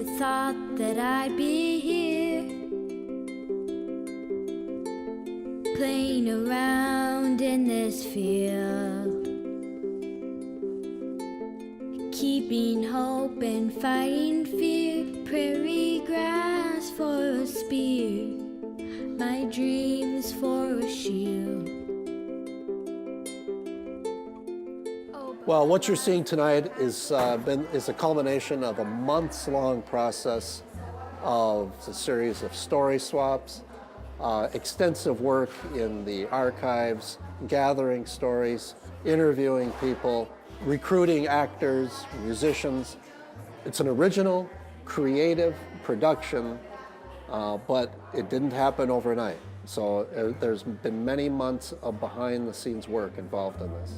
Never thought that I'd be here, playing around in this field, keeping hope and fighting fear. Prairie grass for a spear, my dreams for a shield. Well, what you're seeing tonight is a culmination of a months-long process of a series of story swaps, extensive work in the archives, gathering stories, interviewing people, recruiting actors, musicians. It's an original, creative production, but it didn't happen overnight. So there's been many months of behind-the-scenes work involved in this.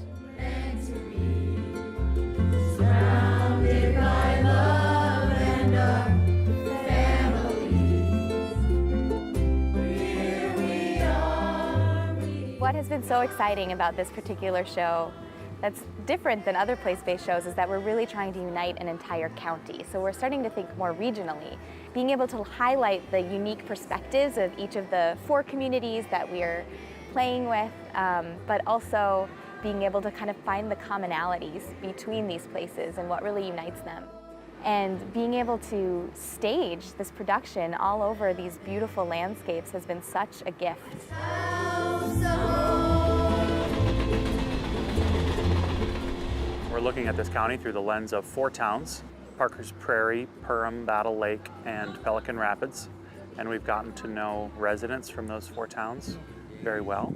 Surrounded by love and a family, here we are. What has been so exciting about this particular show that's different than other place-based shows is that we're really trying to unite an entire county. So we're starting to think more regionally, being able to highlight the unique perspectives of each of the 4 communities that we're playing with, but also being able to kind of find the commonalities between these places and what really unites them. And being able to stage this production all over these beautiful landscapes has been such a gift. We're looking at this county through the lens of 4 towns: Parker's Prairie, Perham, Battle Lake, and Pelican Rapids. And we've gotten to know residents from those 4 towns very well.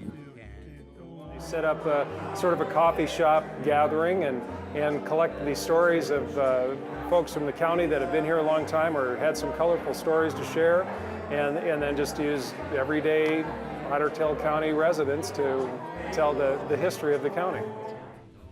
Set up sort of a coffee shop gathering and collect the stories of folks from the county that have been here a long time or had some colorful stories to share, and then just use everyday Otter Tail County residents to tell the history of the county.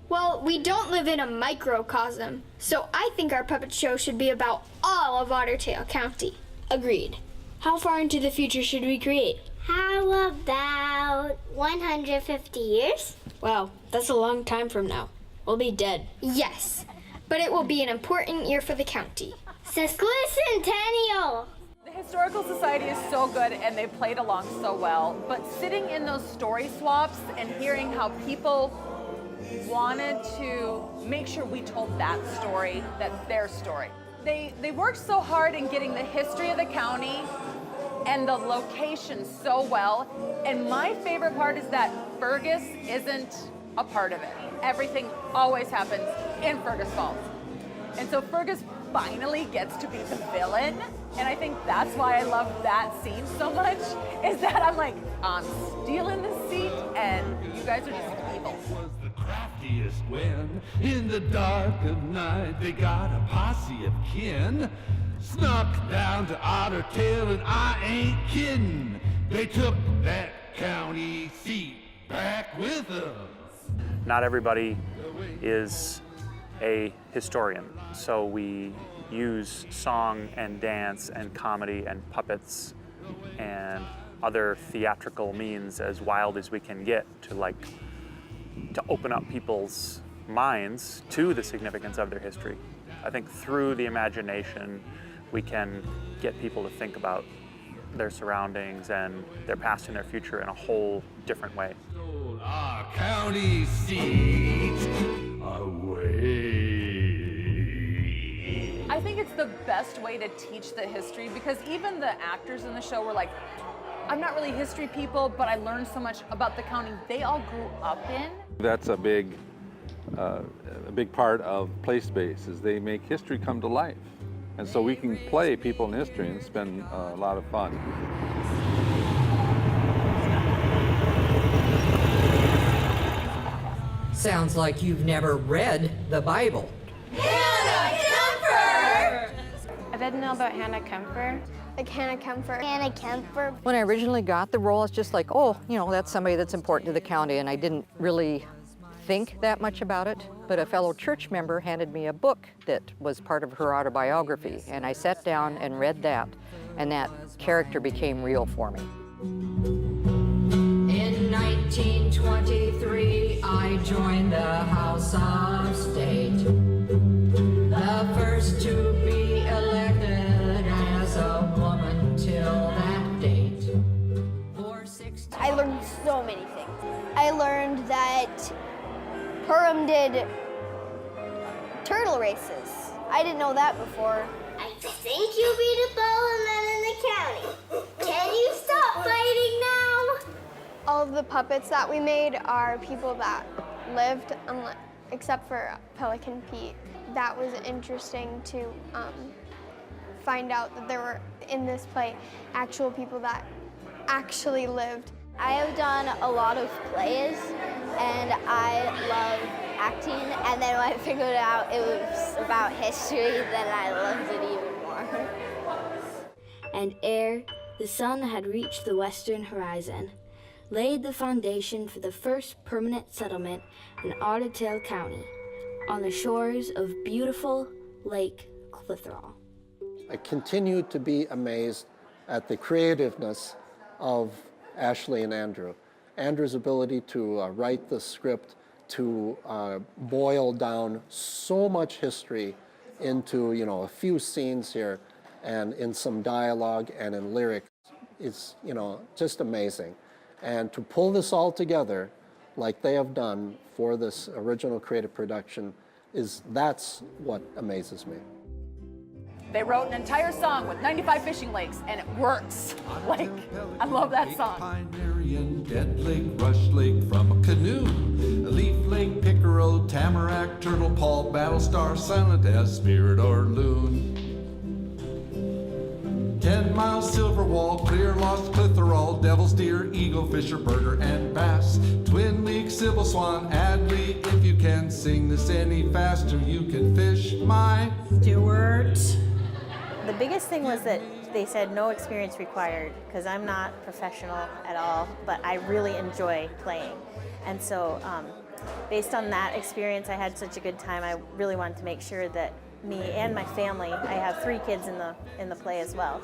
Well, we don't live in a microcosm, so I think our puppet show should be about all of Otter Tail County. Agreed. How far into the future should we create? How about 150 years? Wow, that's a long time from now. We'll be dead. Yes, but it will be an important year for the county. Sesquicentennial! The Historical Society is so good and they played along so well, but sitting in those story swaps and hearing how people wanted to make sure we told that story, that's their story. They worked so hard in getting the history of the county and the location so well, and my favorite part is that Fergus isn't a part of it. Everything always happens in Fergus Falls. And so Fergus finally gets to be the villain, and I think that's why I love that scene so much, is that I'm like, I'm stealing the seat, and you guys are just evil. Craftiest when in the dark of night they got a posse of kin snuck down to Otter Tail, and I ain't kidding, they took that county seat back with us. Not everybody is a historian, so we use song and dance and comedy and puppets and other theatrical means as wild as we can get to open up people's minds to the significance of their history. I think through the imagination, we can get people to think about their surroundings and their past and their future in a whole different way. Our county seat away. I think it's the best way to teach the history, because even the actors in the show were like, I'm not really history people, but I learned so much about the county they all grew up in. That's a big part of place-based, is they make history come to life. And so we can play people in history and spend a lot of fun. Sounds like you've never read the Bible. Hannah Kemper! I didn't know about Hannah Kemper. Like Hannah Kemper. Hannah Kemper. When I originally got the role, it's just like, oh, that's somebody that's important to the county, and I didn't really think that much about it. But a fellow church member handed me a book that was part of her autobiography, and I sat down and read that, and that character became real for me. In 1923, I joined the House of State, the first to be elected so many things. I learned that Purim did turtle races. I didn't know that before. I think you beat a bowman in the county. Can you stop fighting now? All of the puppets that we made are people that lived, except for Pelican Pete. That was interesting to find out that there were, in this play, actual people that actually lived. I have done a lot of plays, and I love acting, and then when I figured out it was about history, then I loved it even more. And ere the sun had reached the western horizon, laid the foundation for the first permanent settlement in Otter Tail County, on the shores of beautiful Lake Clitheroe. I continue to be amazed at the creativeness of Ashley and Andrew. Andrew's ability to write the script, to boil down so much history into, a few scenes here and in some dialogue and in lyrics is, just amazing. And to pull this all together like they have done for this original creative production that's what amazes me. They wrote an entire song with 95 fishing lakes, and it works. Like, I love that song. Pine Marion, Dead Lake, Rush Lake from a canoe. Leaf Lake, Pickerel, Tamarack, Turtle Paw, Battlestar, Silent as Spirit or Loon. 10 Mile, Silver Wall, Clear Lost, Clitheroe, Devil's Deer, Eagle, Fisher, Burger, and Bass. Twin League, Sybil Swan, Adley. If you can sing this any faster, you can fish my Stewart. The biggest thing was that they said no experience required, because I'm not professional at all, but I really enjoy playing. And so based on that experience, I had such a good time. I really wanted to make sure that me and my family, I have 3 kids in the play as well.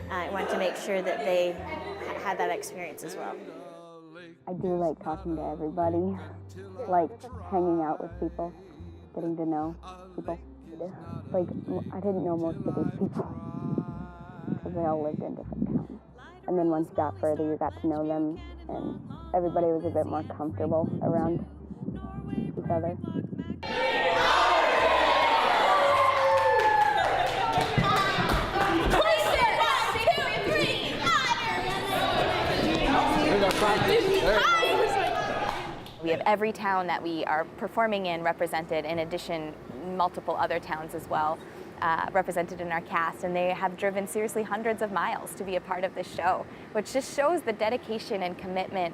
I wanted to make sure that they had that experience as well. I do like talking to everybody, like hanging out with people, getting to know people. Like, I didn't know most of these people because they all lived in different towns. And then once you got further, you got to know them, and everybody was a bit more comfortable around each other. We have every town that we are performing in represented, in addition multiple other towns as well, represented in our cast, and they have driven seriously hundreds of miles to be a part of this show, which just shows the dedication and commitment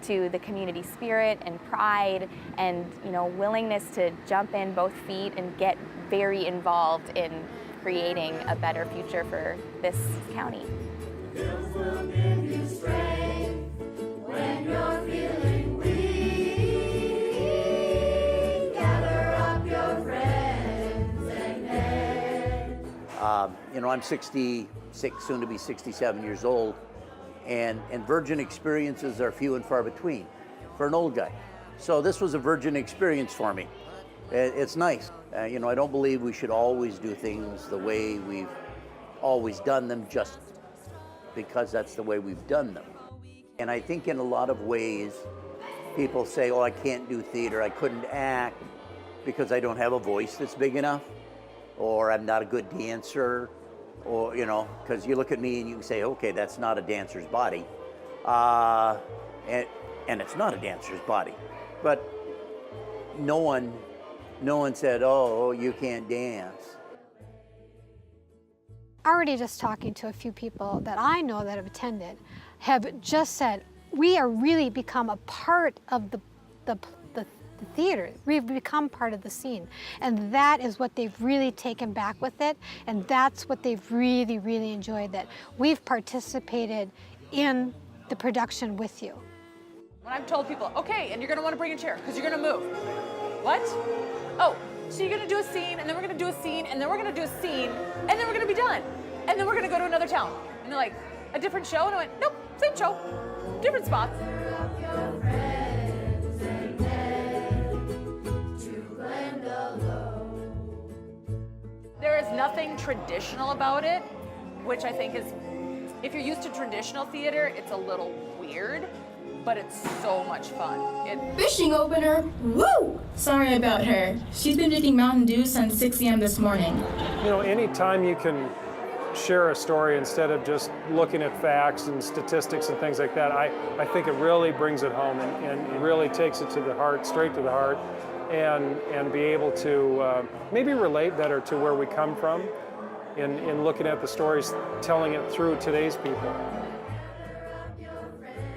to the community spirit and pride and willingness to jump in both feet and get very involved in creating a better future for this county. Girls will give you strength when you're feeling weak. Gather up your friends and men. I'm 66, soon to be 67 years old, and virgin experiences are few and far between for an old guy. So this was a virgin experience for me. It's nice. I don't believe we should always do things the way we've always done them just because that's the way we've done them. And I think in a lot of ways, people say, oh, I can't do theater, I couldn't act because I don't have a voice that's big enough, or I'm not a good dancer, or, because you look at me and you can say, okay, that's not a dancer's body. And it's not a dancer's body. But no one said, oh, you can't dance. Already just talking to a few people that I know that have attended have just said, we are really become a part of the theater. We've become part of the scene. And that is what they've really taken back with it. And that's what they've really, really enjoyed, that we've participated in the production with you. When I've told people, okay, and you're gonna wanna bring a chair, because you're gonna move. What? Oh, so you're gonna do a scene, and then we're gonna do a scene, and then we're gonna do a scene, and then we're gonna be done. And then we're gonna go to another town. And they're like, a different show? And I went, nope, same show, different spots. There is nothing traditional about it, which I think is, if you're used to traditional theater, it's a little weird. but it's so much fun. Fishing opener, woo! Sorry about her. She's been drinking Mountain Dew since 6 a.m. this morning. You know, anytime you can share a story instead of just looking at facts and statistics and things like that, I think it really brings it home and really takes it to the heart, straight to the heart, and be able to maybe relate better to where we come from in looking at the stories, telling it through today's people.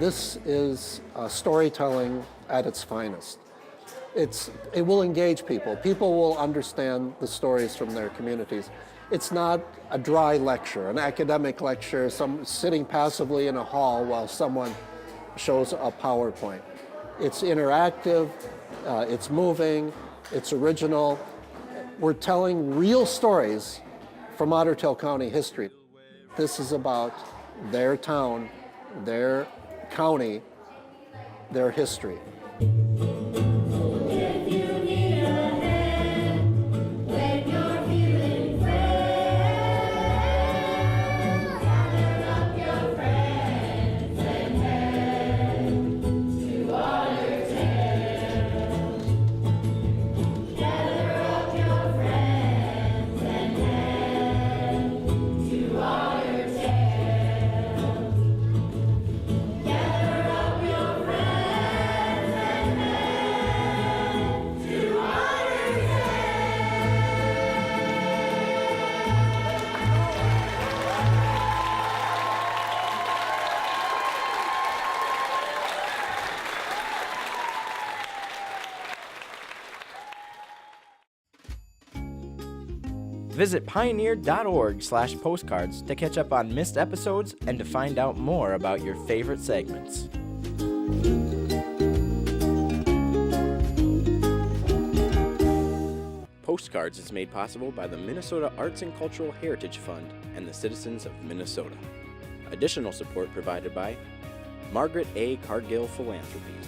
This is storytelling at its finest. It will engage people. People will understand the stories from their communities. It's not a dry lecture, an academic lecture, some sitting passively in a hall while someone shows a PowerPoint. It's interactive, it's moving, it's original. We're telling real stories from Otter Tail County history. This is about their town, their county, their history. Visit pioneer.org/postcards to catch up on missed episodes and to find out more about your favorite segments. Postcards is made possible by the Minnesota Arts and Cultural Heritage Fund and the citizens of Minnesota. Additional support provided by Margaret A. Cargill Philanthropies,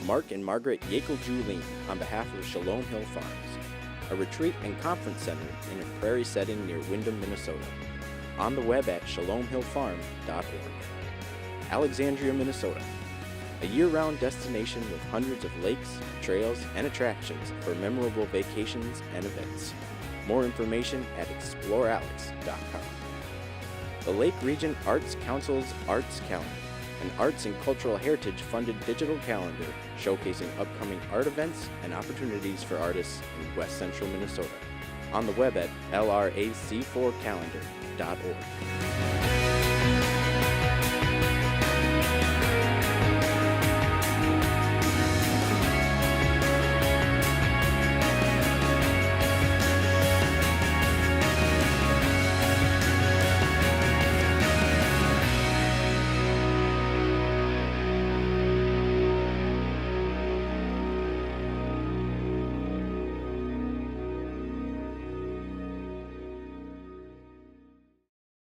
Mark and Margaret Yackel-Julien on behalf of Shalom Hill Farms, a retreat and conference center in a prairie setting near Windham, Minnesota. On the web at shalomhillfarm.org. Alexandria, Minnesota, a year-round destination with hundreds of lakes, trails, and attractions for memorable vacations and events. More information at explorealex.com. The Lake Region Arts Council's Arts Calendar, an arts and cultural heritage funded digital calendar showcasing upcoming art events and opportunities for artists in West Central Minnesota. On the web at lrac4calendar.org.